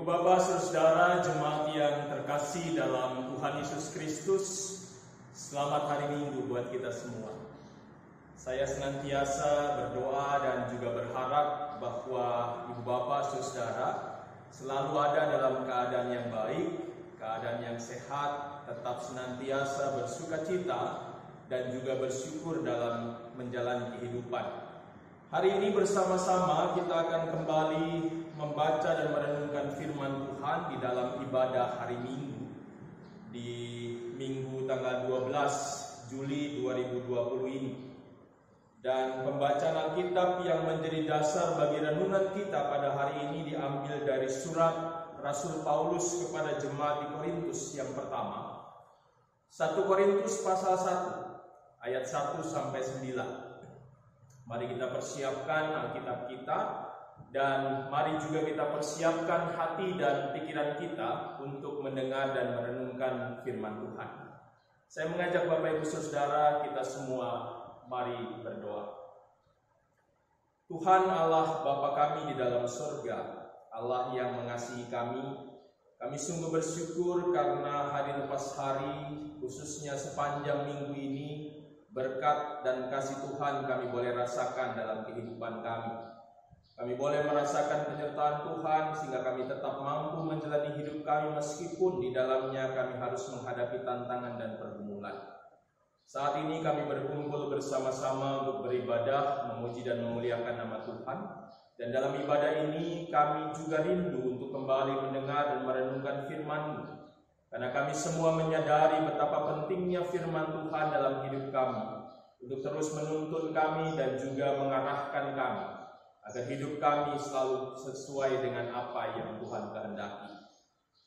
Bapak, saudara, jemaat yang terkasih dalam Tuhan Yesus Kristus, selamat hari Minggu buat kita semua. Saya senantiasa berdoa dan juga berharap bahwa Ibu Bapak, saudara, selalu ada dalam keadaan yang baik, keadaan yang sehat, tetap senantiasa bersukacita dan juga bersyukur dalam menjalani kehidupan. Hari ini bersama-sama kita akan kembali membaca dan merenungkan firman Tuhan di dalam ibadah hari Minggu di Minggu tanggal 12 Juli 2020 ini. Dan pembacaan Alkitab yang menjadi dasar bagi renungan kita pada hari ini diambil dari surat Rasul Paulus kepada jemaat di Korintus yang pertama. 1 Korintus pasal 1 ayat 1 sampai 9. Mari kita persiapkan Alkitab kita dan mari juga kita persiapkan hati dan pikiran kita untuk mendengar dan merenungkan firman Tuhan. Saya mengajak Bapak Ibu Saudara kita semua mari berdoa. Tuhan Allah Bapa kami di dalam surga, Allah yang mengasihi kami sungguh bersyukur karena hari lepas hari, khususnya sepanjang minggu ini, berkat dan kasih Tuhan kami boleh rasakan dalam kehidupan kami. Kami boleh merasakan penyertaan Tuhan sehingga kami tetap mampu menjalani hidup kami meskipun di dalamnya kami harus menghadapi tantangan dan pergumulan. Saat ini kami berkumpul bersama-sama untuk beribadah, memuji dan memuliakan nama Tuhan. Dan dalam ibadah ini kami juga rindu untuk kembali mendengar dan merenungkan firman-Mu. Karena kami semua menyadari betapa pentingnya firman Tuhan dalam hidup kami untuk terus menuntun kami dan juga mengarahkan kami agar hidup kami selalu sesuai dengan apa yang Tuhan kehendaki.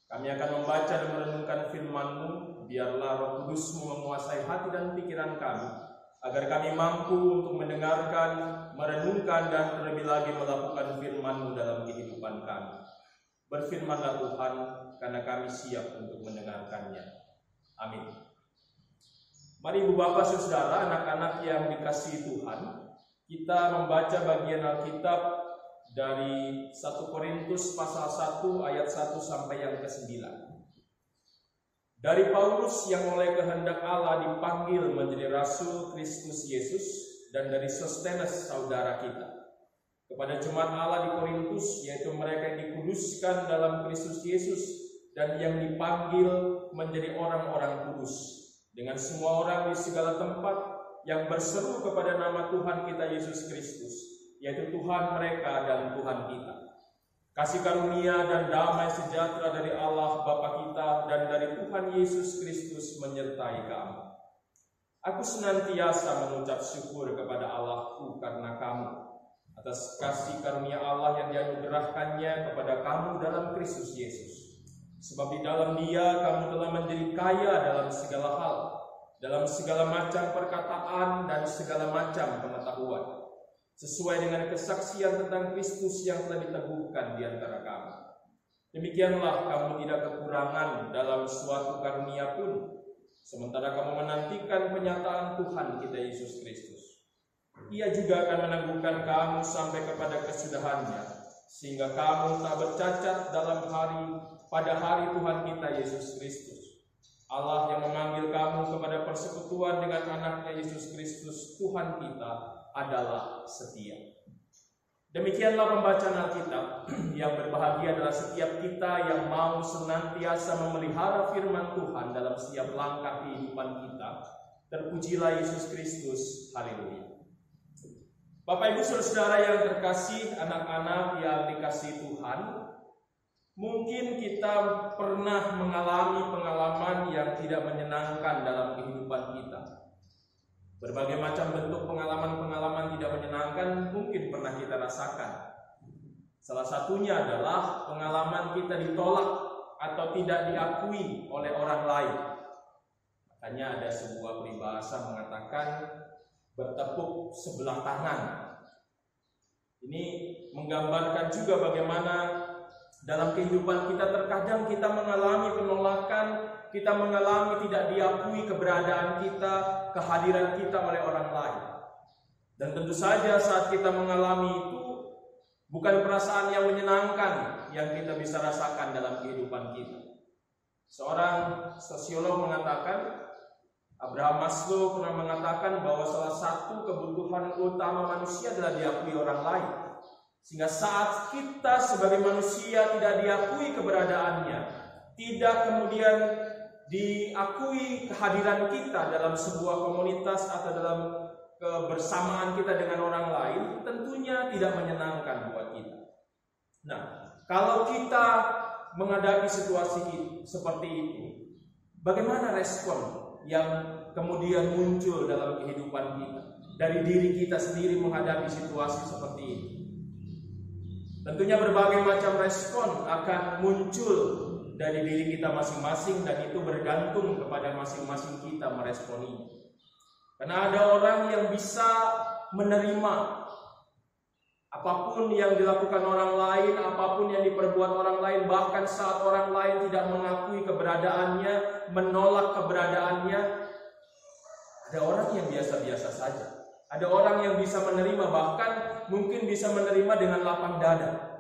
Kami akan membaca dan merenungkan firman-Mu, biarlah Roh Kudus-Mu menguasai hati dan pikiran kami agar kami mampu untuk mendengarkan, merenungkan dan terlebih lagi melakukan firman-Mu dalam kehidupan kami. Berfirmanlah Tuhan, karena kami siap untuk mendengarkannya. Amin. Mari Ibu Bapak Saudara, anak-anak yang dikasihi Tuhan, kita membaca bagian Alkitab dari 1 Korintus pasal 1 ayat 1 sampai yang ke-9. Dari Paulus yang oleh kehendak Allah dipanggil menjadi Rasul Kristus Yesus, dan dari Sostenes saudara kita, kepada jemaat Allah di Korintus, yaitu mereka yang dikuduskan dalam Kristus Yesus dan yang dipanggil menjadi orang-orang kudus, dengan semua orang di segala tempat yang berseru kepada nama Tuhan kita Yesus Kristus, yaitu Tuhan mereka dan Tuhan kita. Kasih karunia dan damai sejahtera dari Allah Bapa kita dan dari Tuhan Yesus Kristus menyertai kamu. Aku senantiasa mengucap syukur kepada Allahku karena kamu, atas kasih karunia Allah yang dianugerahkannya kepada kamu dalam Kristus Yesus. Sebab di dalam Dia kamu telah menjadi kaya dalam segala hal, dalam segala macam perkataan dan segala macam pengetahuan, sesuai dengan kesaksian tentang Kristus yang telah diteguhkan di antara kamu. Demikianlah kamu tidak kekurangan dalam suatu karunia pun, sementara kamu menantikan penyataan Tuhan kita Yesus Kristus. Ia juga akan meneguhkan kamu sampai kepada kesudahannya, sehingga kamu tak bercacat pada hari Tuhan kita Yesus Kristus. Allah yang memanggil kamu kepada persekutuan dengan anaknya Yesus Kristus Tuhan kita adalah setia. Demikianlah pembacaan Alkitab. Yang berbahagia adalah setiap kita yang mau senantiasa memelihara firman Tuhan dalam setiap langkah kehidupan kita. Terpujilah Yesus Kristus. Haleluya. Bapak Ibu Saudara yang terkasih, anak-anak yang dikasihi Tuhan, mungkin kita pernah mengalami pengalaman yang tidak menyenangkan dalam kehidupan kita. Berbagai macam bentuk pengalaman-pengalaman tidak menyenangkan mungkin pernah kita rasakan. Salah satunya adalah pengalaman kita ditolak atau tidak diakui oleh orang lain. Makanya ada sebuah peribahasa mengatakan bertepuk sebelah tangan. Ini menggambarkan juga bagaimana dalam kehidupan kita terkadang kita mengalami penolakan, kita mengalami tidak diakui keberadaan kita, kehadiran kita oleh orang lain. Dan tentu saja saat kita mengalami itu, bukan perasaan yang menyenangkan yang kita bisa rasakan dalam kehidupan kita. Seorang sosiolog mengatakan, Abraham Maslow pernah mengatakan bahwa salah satu kebutuhan utama manusia adalah diakui orang lain. Sehingga saat kita sebagai manusia tidak diakui keberadaannya, tidak kemudian diakui kehadiran kita dalam sebuah komunitas atau dalam kebersamaan kita dengan orang lain, tentunya tidak menyenangkan buat kita. Nah, kalau kita menghadapi situasi seperti itu, bagaimana respon yang kemudian muncul dalam kehidupan kita dari diri kita sendiri menghadapi situasi seperti ini? Tentunya berbagai macam respon akan muncul dari diri kita masing-masing, dan itu bergantung kepada masing-masing kita meresponinya. Karena ada orang yang bisa menerima apapun yang dilakukan orang lain, apapun yang diperbuat orang lain, bahkan saat orang lain tidak mengakui keberadaannya, menolak keberadaannya. Ada orang yang biasa-biasa saja. Ada orang yang bisa menerima, bahkan mungkin bisa menerima dengan lapang dada.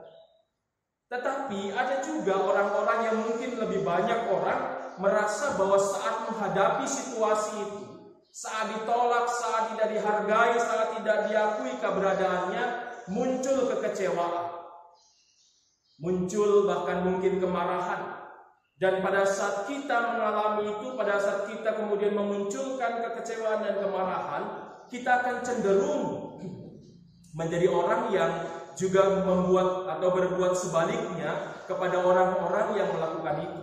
Tetapi ada juga orang-orang yang mungkin lebih banyak orang merasa bahwa saat menghadapi situasi itu, saat ditolak, saat tidak dihargai, saat tidak diakui keberadaannya, muncul kekecewaan, muncul bahkan mungkin kemarahan. Dan pada saat kita mengalami itu, pada saat kita kemudian memunculkan kekecewaan dan kemarahan, kita akan cenderung menjadi orang yang juga membuat atau berbuat sebaliknya kepada orang-orang yang melakukan itu.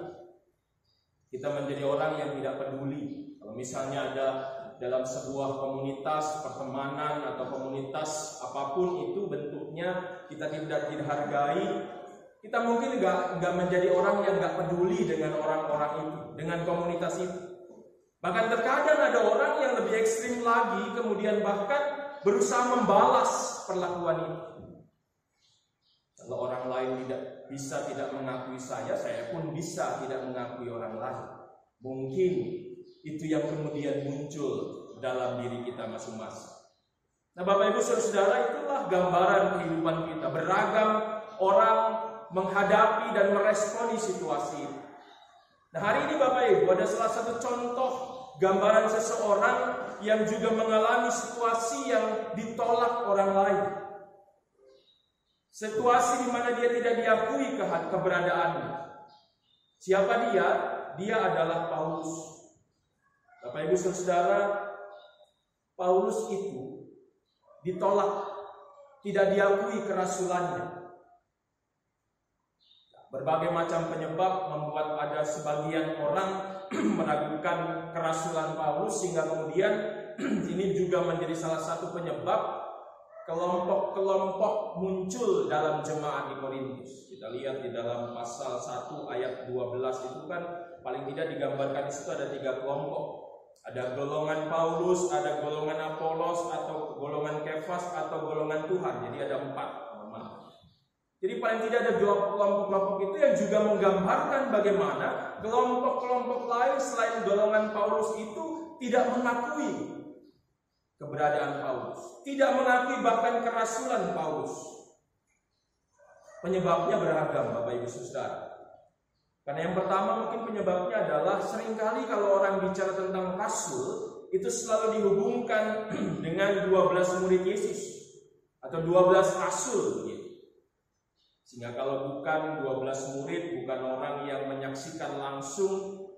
Kita menjadi orang yang tidak peduli. Kalau misalnya ada dalam sebuah komunitas pertemanan atau komunitas apapun itu bentuknya, kita tidak dihargai, kita mungkin nggak menjadi orang yang nggak peduli dengan orang-orang itu, dengan komunitas itu. Bahkan terkadang ada orang yang lebih ekstrim lagi, kemudian bahkan berusaha membalas perlakuan itu. Kalau orang lain tidak mengakui saya pun bisa tidak mengakui orang lain. Mungkin itu yang kemudian muncul dalam diri kita masing-masing. Nah, Bapak Ibu Saudara, itulah gambaran kehidupan kita. Beragam orang menghadapi dan meresponi situasi itu. Nah, hari ini Bapak Ibu ada salah satu contoh gambaran seseorang yang juga mengalami situasi yang ditolak orang lain. Situasi di mana dia tidak diakui keberadaannya. Siapa dia? Dia adalah Paulus. Bapak Ibu Saudara, Paulus itu ditolak, tidak diakui kerasulannya. Berbagai macam penyebab membuat ada sebagian orang meragukan kerasulan Paulus, sehingga kemudian ini juga menjadi salah satu penyebab kelompok-kelompok muncul dalam jemaat di Korintus. Kita lihat di dalam pasal 1 ayat 12 itu kan paling tidak digambarkan di situ ada 3 kelompok. Ada golongan Paulus, ada golongan Apolos, atau golongan Kefas, atau golongan Tuhan. Jadi ada 4. Jadi paling tidak ada 2 kelompok-kelompok itu yang juga menggambarkan bagaimana kelompok-kelompok lain selain golongan Paulus itu tidak mengakui keberadaan Paulus, tidak mengakui bahkan kerasulan Paulus. Penyebabnya beragam, Bapak Ibu Saudara. Karena yang pertama mungkin penyebabnya adalah seringkali kalau orang bicara tentang rasul itu selalu dihubungkan dengan 12 murid Yesus atau 12 rasul gitu. Sehingga kalau bukan 12 murid, bukan orang yang menyaksikan langsung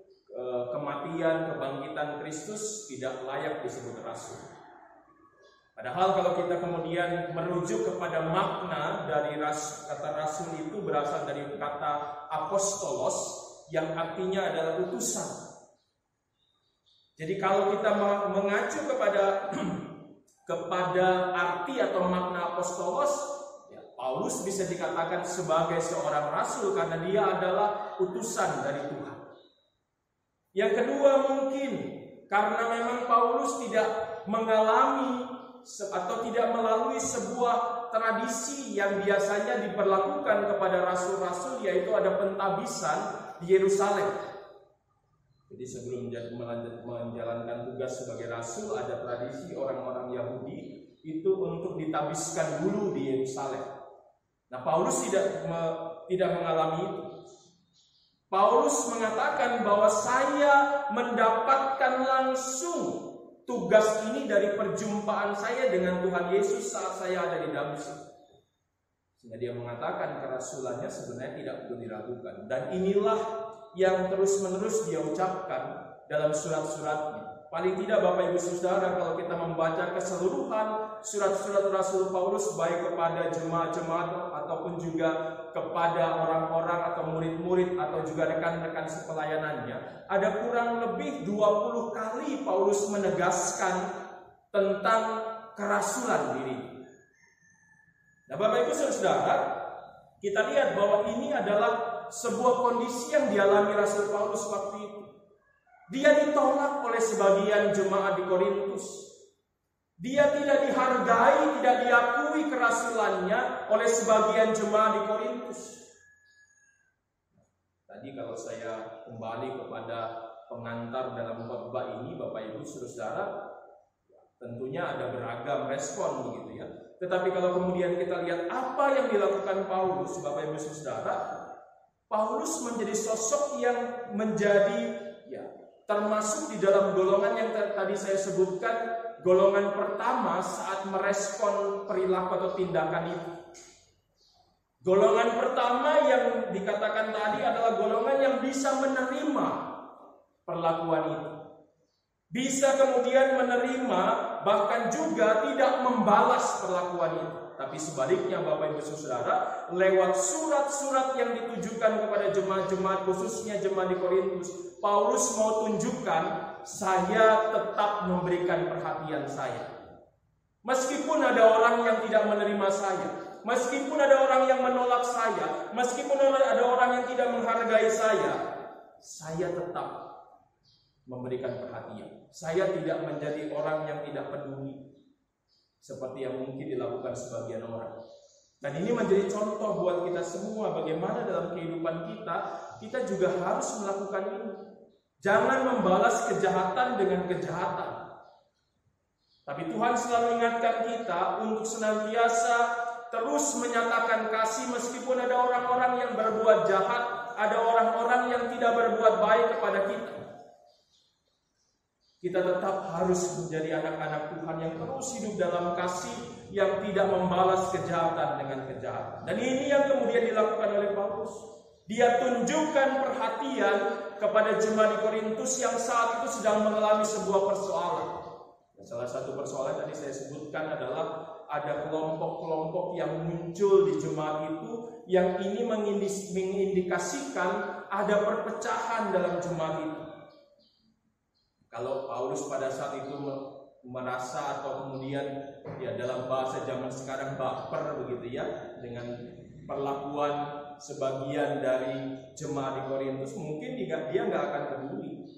kematian, kebangkitan Kristus, tidak layak disebut rasul. Padahal kalau kita kemudian merujuk kepada makna dari kata rasul itu berasal dari kata apostolos yang artinya adalah utusan. Jadi kalau kita mengacu kepada arti atau makna apostolos, ya, Paulus bisa dikatakan sebagai seorang rasul karena dia adalah utusan dari Tuhan. Yang kedua mungkin karena memang Paulus tidak mengalami atau tidak melalui sebuah tradisi yang biasanya diberlakukan kepada rasul-rasul, yaitu ada pentabisan di Yerusalem. Jadi sebelum menjalankan tugas sebagai rasul, ada tradisi orang-orang Yahudi itu untuk ditabiskan dulu di Yerusalem. Nah, Paulus tidak mengalami itu. Paulus mengatakan bahwa saya mendapatkan langsung tugas ini dari perjumpaan saya dengan Tuhan Yesus saat saya ada di Damsyik. Sehingga dia mengatakan kerasulannya sebenarnya tidak perlu diragukan. Dan inilah yang terus-menerus dia ucapkan dalam surat-suratnya. Paling tidak Bapak Ibu Saudara, kalau kita membaca keseluruhan surat-surat Rasul Paulus, baik kepada jemaat-jemaat ataupun juga kepada orang-orang atau murid-murid atau juga rekan-rekan sepelayanannya, ada kurang lebih 20 kali Paulus menegaskan tentang kerasulan diri. Nah, Bapak Ibu Saudara, kita lihat bahwa ini adalah sebuah kondisi yang dialami Rasul Paulus waktu itu. Dia ditolak oleh sebagian jemaat di Korintus. Dia tidak dihargai, tidak diakui kerasulannya oleh sebagian jemaat di Korintus. Tadi kalau saya kembali kepada pengantar dalam khotbah ini, Bapak Ibu Saudara, tentunya ada beragam respon begitu ya. Tetapi kalau kemudian kita lihat apa yang dilakukan Paulus, Bapak Ibu Saudara, Paulus menjadi sosok yang menjadi termasuk di dalam golongan yang tadi saya sebutkan, golongan pertama saat merespon perilaku atau tindakan itu. Golongan pertama yang dikatakan tadi adalah golongan yang bisa menerima perlakuan itu. Bisa kemudian menerima, bahkan juga tidak membalas perlakuan itu. Tapi sebaliknya Bapak Ibu Saudara, lewat surat-surat yang ditujukan kepada jemaat-jemaat, khususnya jemaat di Korintus, Paulus mau tunjukkan, saya tetap memberikan perhatian saya. Meskipun ada orang yang tidak menerima saya, meskipun ada orang yang menolak saya, meskipun ada orang yang tidak menghargai saya tetap memberikan perhatian. Saya tidak menjadi orang yang tidak peduli seperti yang mungkin dilakukan sebagian orang. Dan ini menjadi contoh buat kita semua, bagaimana dalam kehidupan kita juga harus melakukan ini. Jangan membalas kejahatan dengan kejahatan. Tapi Tuhan selalu ingatkan kita untuk senantiasa terus menyatakan kasih meskipun ada orang-orang yang berbuat jahat, ada orang-orang yang tidak berbuat baik kepada kita. Kita tetap harus menjadi anak-anak Tuhan yang terus hidup dalam kasih, yang tidak membalas kejahatan dengan kejahatan. Dan ini yang kemudian dilakukan oleh Paulus. Dia tunjukkan perhatian kepada jemaat di Korintus yang saat itu sedang mengalami sebuah persoalan. Salah satu persoalan tadi saya sebutkan adalah ada kelompok-kelompok yang muncul di jemaat itu, yang ini mengindikasikan ada perpecahan dalam jemaat itu. Kalau Paulus pada saat itu merasa atau kemudian dalam bahasa zaman sekarang baper begitu ya dengan perlakuan sebagian dari jemaat di Korintus, mungkin dia nggak akan peduli.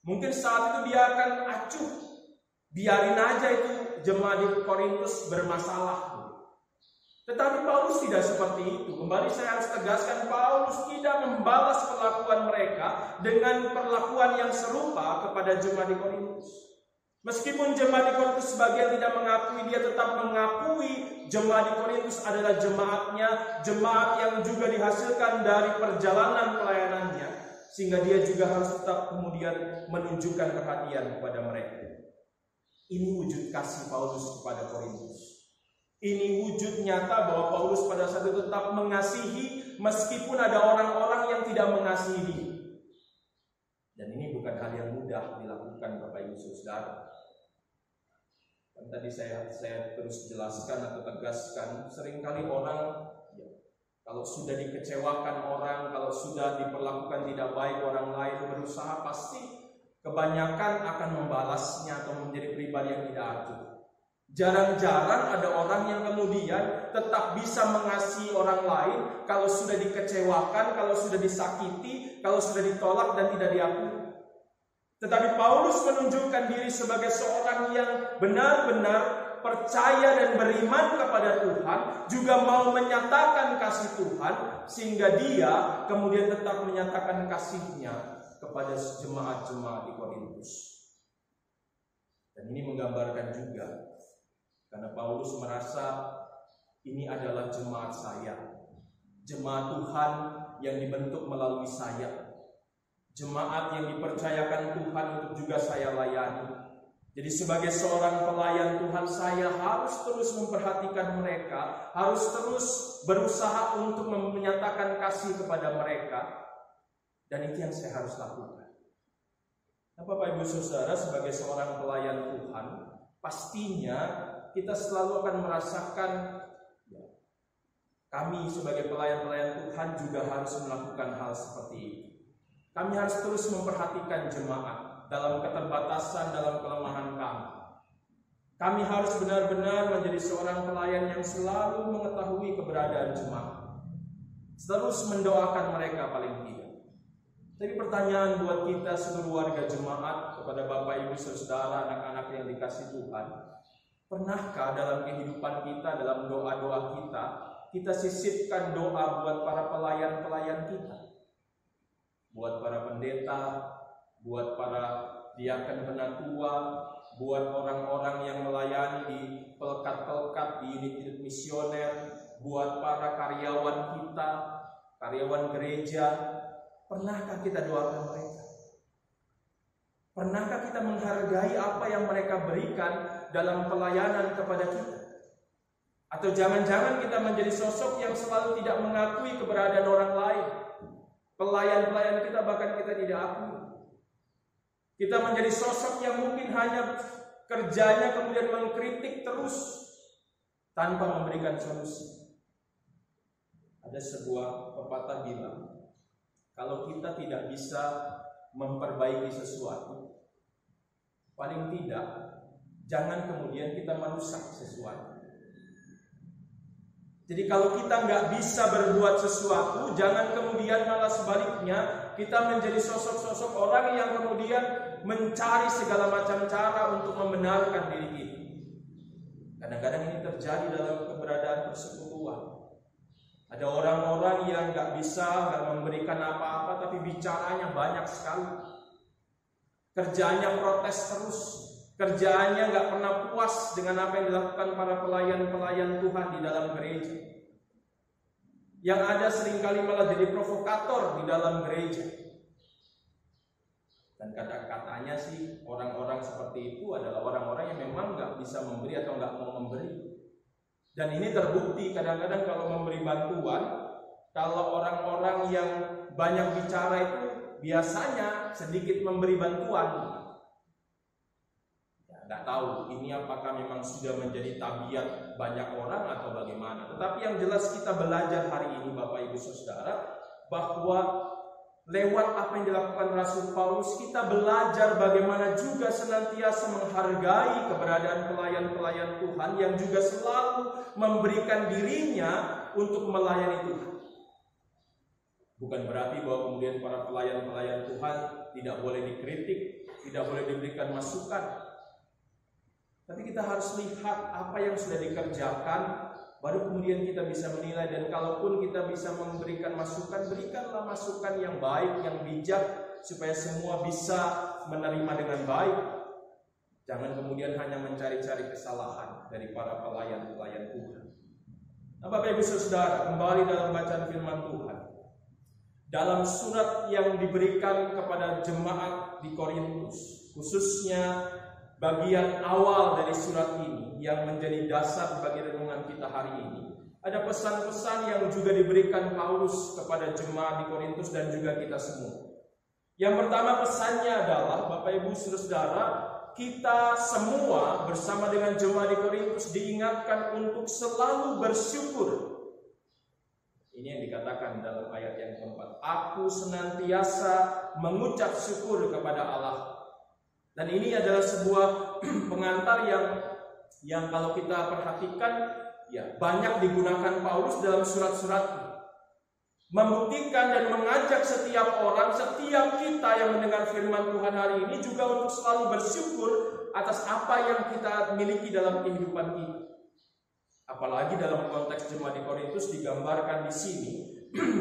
Mungkin saat itu dia akan acuh, biarin aja itu jemaat di Korintus bermasalah. Tetapi Paulus tidak seperti itu. Kembali saya harus tegaskan, Paulus tidak membalas perlakuan mereka dengan perlakuan yang serupa kepada jemaat di Korintus. Meskipun jemaat di Korintus sebagian tidak mengakui, dia tetap mengakui jemaat di Korintus adalah jemaatnya, jemaat yang juga dihasilkan dari perjalanan pelayanannya, sehingga dia juga harus tetap kemudian menunjukkan perhatian kepada mereka. Ini wujud kasih Paulus kepada Korintus. Ini wujud nyata bahwa Paulus pada saat itu tetap mengasihi meskipun ada orang-orang yang tidak mengasihi dia. Dan ini bukan hal yang mudah dilakukan Bapak Ibu Saudara. Dan tadi saya terus jelaskan atau tegaskan, seringkali orang kalau sudah dikecewakan orang, kalau sudah diperlakukan tidak baik orang lain, berusaha pasti kebanyakan akan membalasnya atau menjadi pribadi yang tidak acuh. Jarang-jarang ada orang yang kemudian tetap bisa mengasihi orang lain kalau sudah dikecewakan, kalau sudah disakiti, kalau sudah ditolak dan tidak diakui. Tetapi Paulus menunjukkan diri sebagai seorang yang benar-benar percaya dan beriman kepada Tuhan, juga mau menyatakan kasih Tuhan, sehingga dia kemudian tetap menyatakan kasihnya kepada jemaat-jemaat di Korintus. Dan ini menggambarkan juga, karena Paulus merasa ini adalah jemaat saya, jemaat Tuhan yang dibentuk melalui saya, jemaat yang dipercayakan Tuhan untuk juga saya layani. Jadi sebagai seorang pelayan Tuhan, saya harus terus memperhatikan mereka, harus terus berusaha untuk menyatakan kasih kepada mereka, dan itu yang saya harus lakukan. Nah, Bapak Ibu Saudara, sebagai seorang pelayan Tuhan, pastinya kita selalu akan merasakan kami sebagai pelayan-pelayan Tuhan juga harus melakukan hal seperti itu. Kami harus terus memperhatikan jemaat dalam keterbatasan, dalam kelemahan kami. Kami harus benar-benar menjadi seorang pelayan yang selalu mengetahui keberadaan jemaat, terus mendoakan mereka paling tidak. Tapi pertanyaan buat kita seluruh warga jemaat, kepada Bapak Ibu Saudara, anak-anak yang dikasih Tuhan, pernahkah dalam kehidupan kita, dalam doa-doa kita sisipkan doa buat para pelayan-pelayan kita, buat para pendeta, buat para diaken penatua, buat orang-orang yang melayani di pelekat-pelekat, di unit-unit misioner, buat para karyawan kita, karyawan gereja. Pernahkah kita doakan mereka? Pernahkah kita menghargai apa yang mereka berikan dalam pelayanan kepada kita? Atau jangan-jangan kita menjadi sosok yang selalu tidak mengakui keberadaan orang lain. Pelayan-pelayan kita bahkan kita tidak akui. Kita menjadi sosok yang mungkin hanya kerjanya kemudian mengkritik terus tanpa memberikan solusi. Ada sebuah pepatah bilang, kalau kita tidak bisa memperbaiki sesuatu, paling tidak jangan kemudian kita merusak sesuatu. Jadi kalau kita nggak bisa berbuat sesuatu, jangan kemudian malah sebaliknya kita menjadi sosok-sosok orang yang kemudian mencari segala macam cara untuk membenarkan diri kita. Kadang-kadang ini terjadi dalam keberadaan persekutuan. Ada orang-orang yang nggak memberikan apa-apa, tapi bicaranya banyak sekali. Kerjanya protes terus. Kerjaannya nggak pernah puas dengan apa yang dilakukan para pelayan-pelayan Tuhan di dalam gereja. Yang ada seringkali malah jadi provokator di dalam gereja. Dan kata-katanya sih orang-orang seperti itu adalah orang-orang yang memang nggak bisa memberi atau nggak mau memberi. Dan ini terbukti kadang-kadang kalau memberi bantuan, kalau orang-orang yang banyak bicara itu biasanya sedikit memberi bantuan. Nggak tahu ini apakah memang sudah menjadi tabiat banyak orang atau bagaimana. Tetapi yang jelas kita belajar hari ini Bapak Ibu Saudara, bahwa lewat apa yang dilakukan Rasul Paulus, kita belajar bagaimana juga senantiasa menghargai keberadaan pelayan-pelayan Tuhan yang juga selalu memberikan dirinya untuk melayani Tuhan. Bukan berarti bahwa kemudian para pelayan-pelayan Tuhan tidak boleh dikritik, tidak boleh diberikan masukan. Tapi kita harus lihat apa yang sudah dikerjakan, baru kemudian kita bisa menilai. Dan kalaupun kita bisa memberikan masukan, berikanlah masukan yang baik, yang bijak, supaya semua bisa menerima dengan baik. Jangan kemudian hanya mencari-cari kesalahan dari para pelayan-pelayan Tuhan. Nah, Bapak Ibu Saudara, kembali dalam bacaan firman Tuhan. Dalam surat yang diberikan kepada jemaat di Korintus, khususnya bagian awal dari surat ini yang menjadi dasar bagi renungan kita hari ini, ada pesan-pesan yang juga diberikan Paulus kepada jemaat di Korintus dan juga kita semua. Yang pertama pesannya adalah, Bapak Ibu Saudara, kita semua bersama dengan jemaat di Korintus diingatkan untuk selalu bersyukur. Ini yang dikatakan dalam ayat yang keempat. Aku senantiasa mengucap syukur kepada Allah. Dan ini adalah sebuah pengantar yang kalau kita perhatikan ya banyak digunakan Paulus dalam surat-suratnya. Membuktikan dan mengajak setiap orang, setiap kita yang mendengar firman Tuhan hari ini juga untuk selalu bersyukur atas apa yang kita miliki dalam kehidupan kita. Apalagi dalam konteks jemaat di Korintus digambarkan di sini.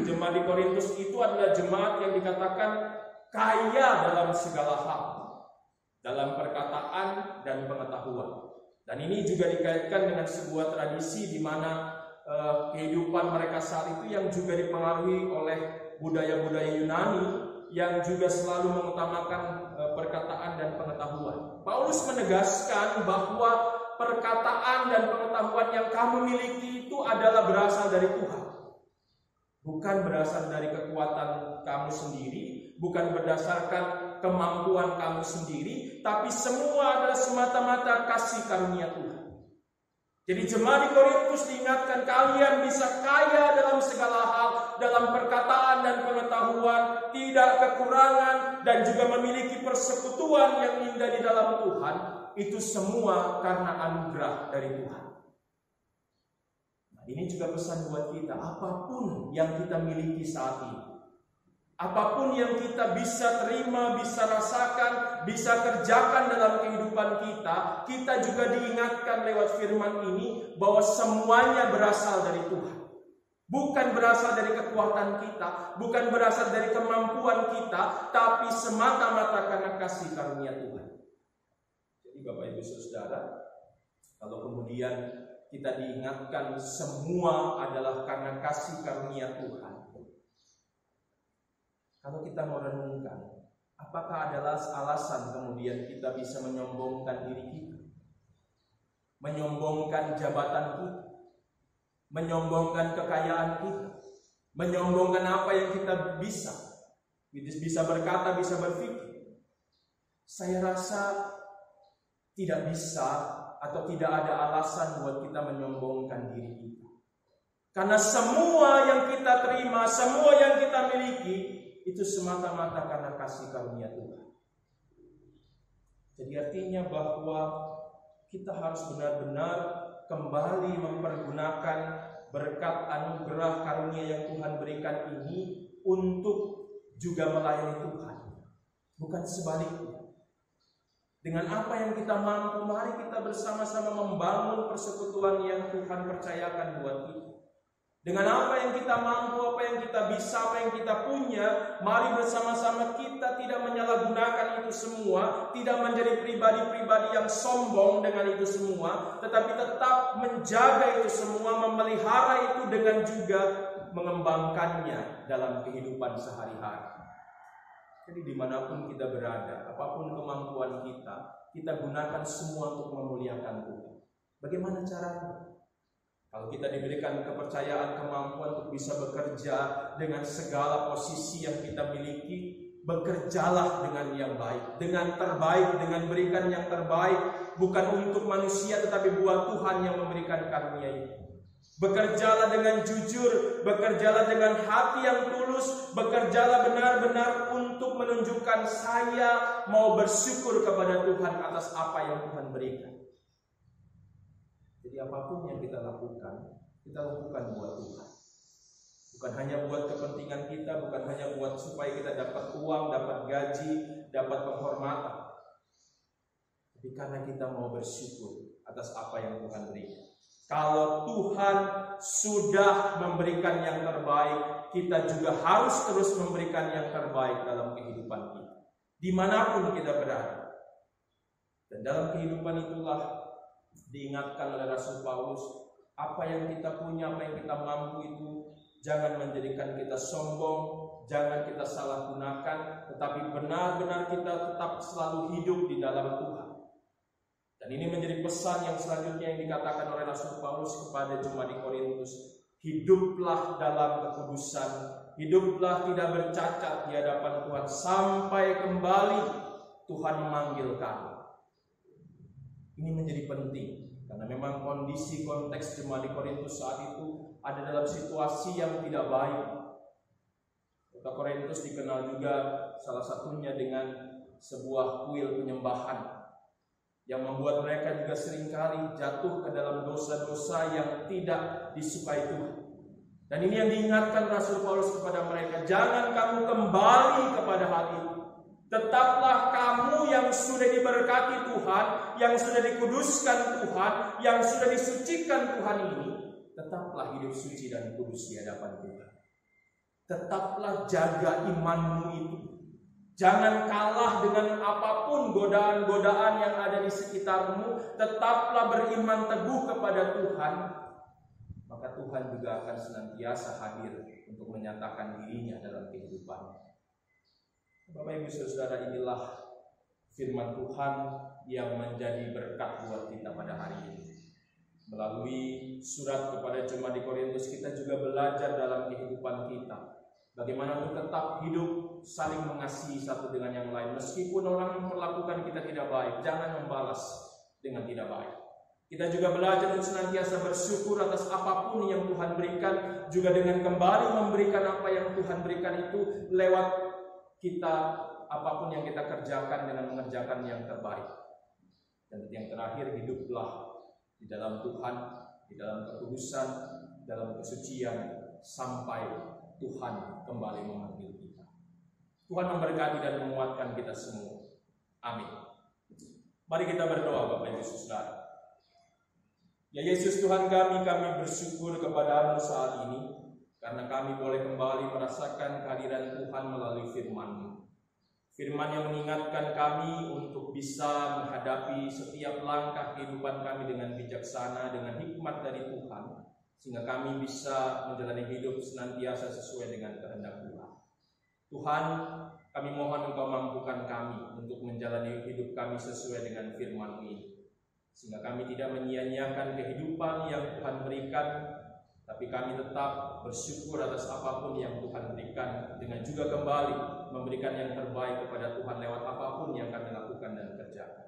Jemaat di Korintus itu adalah jemaat yang dikatakan kaya dalam segala hal, dalam perkataan dan pengetahuan. Dan ini juga dikaitkan dengan sebuah tradisi di mana kehidupan mereka saat itu yang juga dipengaruhi oleh budaya-budaya Yunani yang juga selalu mengutamakan perkataan dan pengetahuan. Paulus menegaskan bahwa perkataan dan pengetahuan yang kamu miliki itu adalah berasal dari Tuhan. Bukan berasal dari kekuatan kamu sendiri, bukan berdasarkan kemampuan kamu sendiri, tapi semua adalah semata-mata kasih karunia Tuhan. Jadi jemaat di Korintus diingatkan, kalian bisa kaya dalam segala hal, dalam perkataan dan pengetahuan, tidak kekurangan, dan juga memiliki persekutuan yang indah di dalam Tuhan. Itu semua karena anugerah dari Tuhan. Nah, ini juga pesan buat kita, apapun yang kita miliki saat ini, apapun yang kita bisa terima, bisa rasakan, bisa kerjakan dalam kehidupan kita, kita juga diingatkan lewat firman ini bahwa semuanya berasal dari Tuhan. Bukan berasal dari kekuatan kita, bukan berasal dari kemampuan kita, tapi semata-mata karena kasih karunia Tuhan. Jadi Bapak Ibu Saudara, kalau kemudian kita diingatkan semua adalah karena kasih karunia Tuhan, kalau kita mau renungkan, apakah adalah alasan kemudian kita bisa menyombongkan diri kita? Menyombongkan jabatan kita? Menyombongkan kekayaan kita? Menyombongkan apa yang kita bisa? Bisa berkata, bisa berpikir. Saya rasa tidak bisa atau tidak ada alasan buat kita menyombongkan diri kita. Karena semua yang kita terima, semua yang kita miliki, itu semata-mata karena kasih karunia Tuhan. Jadi artinya bahwa kita harus benar-benar kembali mempergunakan berkat anugerah karunia yang Tuhan berikan ini untuk juga melayani Tuhan. Bukan sebaliknya. Dengan apa yang kita mampu, mari kita bersama-sama membangun persekutuan yang Tuhan percayakan buat kita. Dengan apa yang kita mampu, apa yang kita bisa, apa yang kita punya, mari bersama-sama kita tidak menyalahgunakan itu semua, tidak menjadi pribadi-pribadi yang sombong dengan itu semua, tetapi tetap menjaga itu semua, memelihara itu dengan juga mengembangkannya dalam kehidupan sehari-hari. Jadi dimanapun kita berada, apapun kemampuan kita gunakan semua untuk memuliakan Tuhan. Bagaimana caranya? Kalau kita diberikan kepercayaan, kemampuan untuk bisa bekerja dengan segala posisi yang kita miliki, bekerjalah dengan yang baik, dengan terbaik, dengan berikan yang terbaik, bukan untuk manusia tetapi buat Tuhan yang memberikan karunia itu. Bekerjalah dengan jujur, bekerjalah dengan hati yang tulus, bekerjalah benar-benar untuk menunjukkan saya mau bersyukur kepada Tuhan atas apa yang Tuhan berikan. Jadi apapun yang kita lakukan buat Tuhan. Bukan hanya buat kepentingan kita, bukan hanya buat supaya kita dapat uang, dapat gaji, dapat penghormatan. Tapi karena kita mau bersyukur atas apa yang Tuhan berikan. Kalau Tuhan sudah memberikan yang terbaik, kita juga harus terus memberikan yang terbaik dalam kehidupan kita. Dimanapun kita berada. Dan dalam kehidupan itulah diingatkan oleh Rasul Paulus, apa yang kita punya, apa yang kita mampu itu jangan menjadikan kita sombong, jangan kita salah gunakan, tetapi benar-benar kita tetap selalu hidup di dalam Tuhan. Dan ini menjadi pesan yang selanjutnya yang dikatakan oleh Rasul Paulus kepada jemaat di Korintus. Hiduplah dalam kekudusan, hiduplah tidak bercacat di hadapan Tuhan sampai kembali Tuhan memanggil kamu. Ini menjadi penting karena memang kondisi konteks jemaat di Korintus saat itu ada dalam situasi yang tidak baik. Kota Korintus dikenal juga salah satunya dengan sebuah kuil penyembahan yang membuat mereka juga seringkali jatuh ke dalam dosa-dosa yang tidak disukai Tuhan. Dan ini yang diingatkan Rasul Paulus kepada mereka, jangan kamu kembali kepada hal itu. Tetaplah kamu yang sudah diberkati Tuhan, yang sudah dikuduskan Tuhan, yang sudah disucikan Tuhan ini, tetaplah hidup suci dan kudus di hadapan Tuhan. Tetaplah jaga imanmu itu. Jangan kalah dengan apapun godaan-godaan yang ada di sekitarmu. Tetaplah beriman teguh kepada Tuhan. Maka Tuhan juga akan senantiasa hadir untuk menyatakan dirinya dalam kehidupannya. Bapak Ibu Saudara, inilah firman Tuhan yang menjadi berkat buat kita pada hari ini. Melalui surat kepada jemaat di Korintus, kita juga belajar dalam kehidupan kita bagaimana untuk tetap hidup saling mengasihi satu dengan yang lain. Meskipun orang memperlakukan kita tidak baik, jangan membalas dengan tidak baik. Kita juga belajar untuk senantiasa bersyukur atas apapun yang Tuhan berikan, juga dengan kembali memberikan apa yang Tuhan berikan itu lewat kita, apapun yang kita kerjakan dengan mengerjakan yang terbaik. Dan yang terakhir, hiduplah di dalam Tuhan, di dalam kekudusan, dalam kesucian, sampai Tuhan kembali memanggil kita. Tuhan memberkati dan menguatkan kita semua. Amin. Mari kita berdoa, Bapak Ibu Saudara. Ya Yesus Tuhan kami bersyukur kepada-Mu saat ini, karena kami boleh kembali merasakan kehadiran Tuhan melalui firman-Mu. Firman yang mengingatkan kami untuk bisa menghadapi setiap langkah kehidupan kami dengan bijaksana, dengan hikmat dari Tuhan, sehingga kami bisa menjalani hidup senantiasa sesuai dengan kehendak Tuhan. Tuhan, kami mohon Engkau mampukan kami untuk menjalani hidup kami sesuai dengan firman-Mu ini, sehingga kami tidak menyia-nyiakan kehidupan yang Tuhan berikan, tapi kami tetap bersyukur atas apapun yang Tuhan berikan, dengan juga kembali memberikan yang terbaik kepada Tuhan lewat apapun yang kami lakukan dan kerjakan.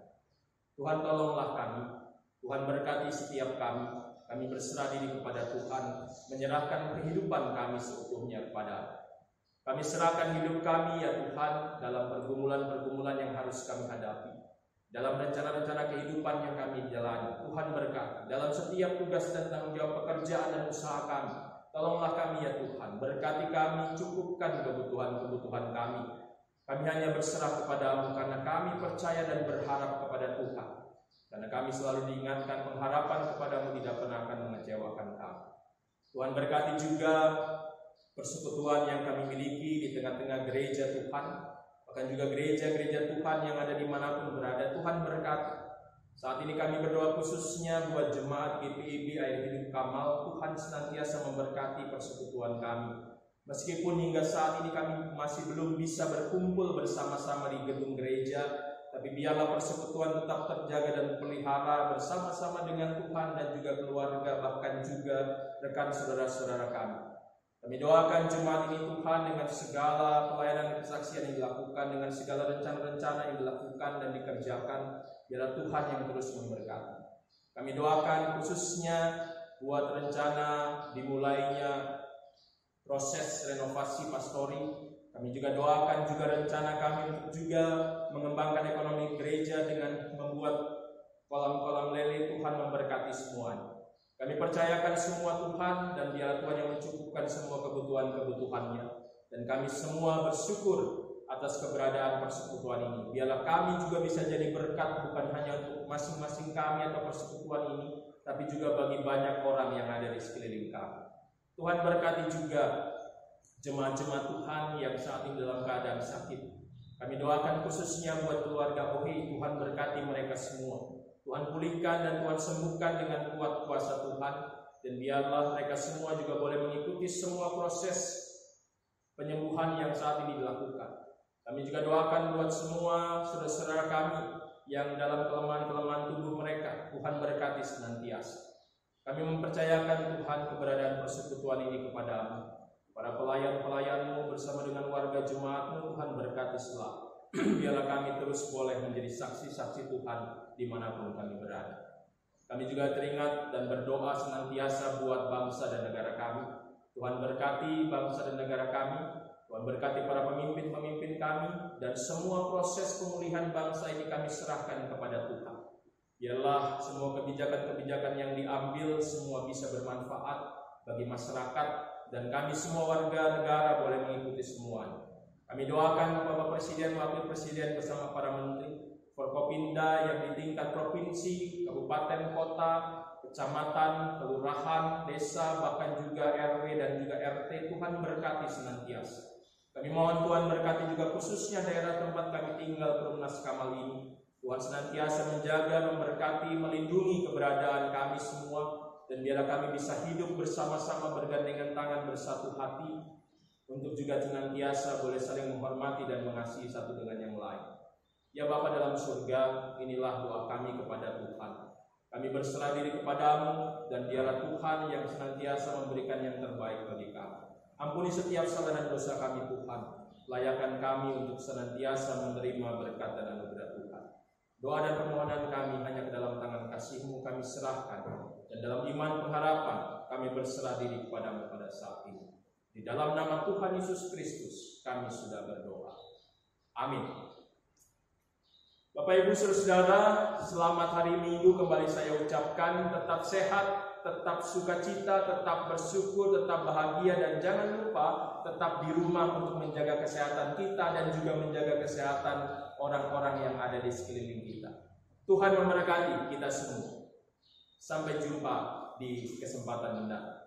Tuhan, tolonglah kami. Tuhan berkati setiap kami. Kami berserah diri kepada Tuhan, menyerahkan kehidupan kami seutuhnya kepada-Mu. Kami serahkan hidup kami ya Tuhan dalam pergumulan-pergumulan yang harus kami hadapi, dalam rencana-rencana kehidupan yang kami jalani. Tuhan berkati dalam setiap tugas dan tanggung jawab pekerjaan dan usaha kami. Tolonglah kami ya Tuhan, berkati kami, cukupkan kebutuhan-kebutuhan kami. Kami hanya berserah kepada-Mu karena kami percaya dan berharap kepada Tuhan. Karena kami selalu diingatkan pengharapan kepada-Mu tidak pernah akan mengecewakan kami. Tuhan berkati juga persekutuan yang kami miliki di tengah-tengah gereja Tuhan, bahkan juga gereja-gereja Tuhan yang ada dimanapun berada. Tuhan berkati. Saat ini kami berdoa khususnya buat jemaat GPIB Air Hidup Kamal. Tuhan senantiasa memberkati persekutuan kami. Meskipun hingga saat ini kami masih belum bisa berkumpul bersama-sama di gedung gereja, tapi biarlah persekutuan tetap terjaga dan pelihara bersama-sama dengan Tuhan dan juga keluarga, bahkan juga rekan saudara-saudara kami. Kami doakan jemaat ini Tuhan dengan segala pelayanan kesaksian yang dilakukan, dengan segala rencana-rencana yang dilakukan dan dikerjakan, biarlah Tuhan yang terus memberkati. Kami doakan khususnya buat rencana dimulainya proses renovasi pastori. Kami juga doakan juga rencana kami untuk juga mengembangkan ekonomi gereja dengan membuat kolam-kolam lele. Tuhan memberkati semuanya. Kami percayakan semua Tuhan, dan biarlah Tuhan yang mencukupkan semua kebutuhan-kebutuhannya. Dan kami semua bersyukur atas keberadaan persekutuan ini. Biarlah kami juga bisa jadi berkat bukan hanya untuk masing-masing kami atau persekutuan ini, tapi juga bagi banyak orang yang ada di sekeliling kami. Tuhan berkati juga jemaat-jemaat Tuhan yang saat ini dalam keadaan sakit. Kami doakan khususnya buat keluarga Ohi. Tuhan berkati mereka semua. Tuhan pulihkan dan Tuhan sembuhkan dengan kuat kuasa Tuhan. Dan biarlah mereka semua juga boleh mengikuti semua proses penyembuhan yang saat ini dilakukan. Kami juga doakan buat semua saudara-saudara kami yang dalam kelemahan-kelemahan tubuh mereka. Tuhan berkati senantiasa. Kami mempercayakan Tuhan keberadaan persekutuan ini kepada-Mu. Para pelayan-pelayan-Mu bersama dengan warga jemaat-Mu, Tuhan berkati selalu. Biarlah kami terus boleh menjadi saksi-saksi Tuhan dimanapun kami berada. Kami juga teringat dan berdoa senantiasa buat bangsa dan negara kami. Tuhan berkati bangsa dan negara kami. Tuhan berkati para pemimpin-pemimpin kami. Dan semua proses pemulihan bangsa ini kami serahkan kepada Tuhan. Biarlah semua kebijakan-kebijakan yang diambil semua bisa bermanfaat bagi masyarakat, dan kami semua warga negara boleh mengikuti semuanya. Kami doakan Bapak Presiden, Wakil Presiden bersama para menteri, Forkopimda yang di tingkat provinsi, kabupaten, kota, kecamatan, kelurahan, desa, bahkan juga RW dan juga RT. Tuhan berkati senantiasa. Kami mohon Tuhan berkati juga khususnya daerah tempat kami tinggal, Perumnas Kamal ini. Tuhan senantiasa menjaga, memberkati, melindungi keberadaan kami semua. dan biarlah kami bisa hidup bersama-sama bergandengan tangan, bersatu hati, untuk juga senantiasa boleh saling menghormati dan mengasihi satu dengan yang lain. Ya Bapa dalam surga, inilah doa kami kepada Tuhan. Kami berserah diri kepadamu, dan biarlah Tuhan yang senantiasa memberikan yang terbaik bagi kami. Ampuni setiap salah dan dosa kami Tuhan. Layakan kami untuk senantiasa menerima berkat dan anugerah Tuhan. Doa dan permohonan kami hanya ke dalam tangan kasih-Mu kami serahkan, dan dalam iman pengharapan kami berserah diri kepadamu pada saat ini. Di dalam nama Tuhan Yesus Kristus kami sudah berdoa. Amin. Bapak Ibu Saudara, selamat hari Minggu kembali saya ucapkan. Tetap sehat, tetap sukacita, tetap bersyukur, tetap bahagia, dan jangan lupa tetap di rumah untuk menjaga kesehatan kita dan juga menjaga kesehatan orang-orang yang ada di sekeliling kita. Tuhan memberkati kita semua. Sampai jumpa di kesempatan mendatang.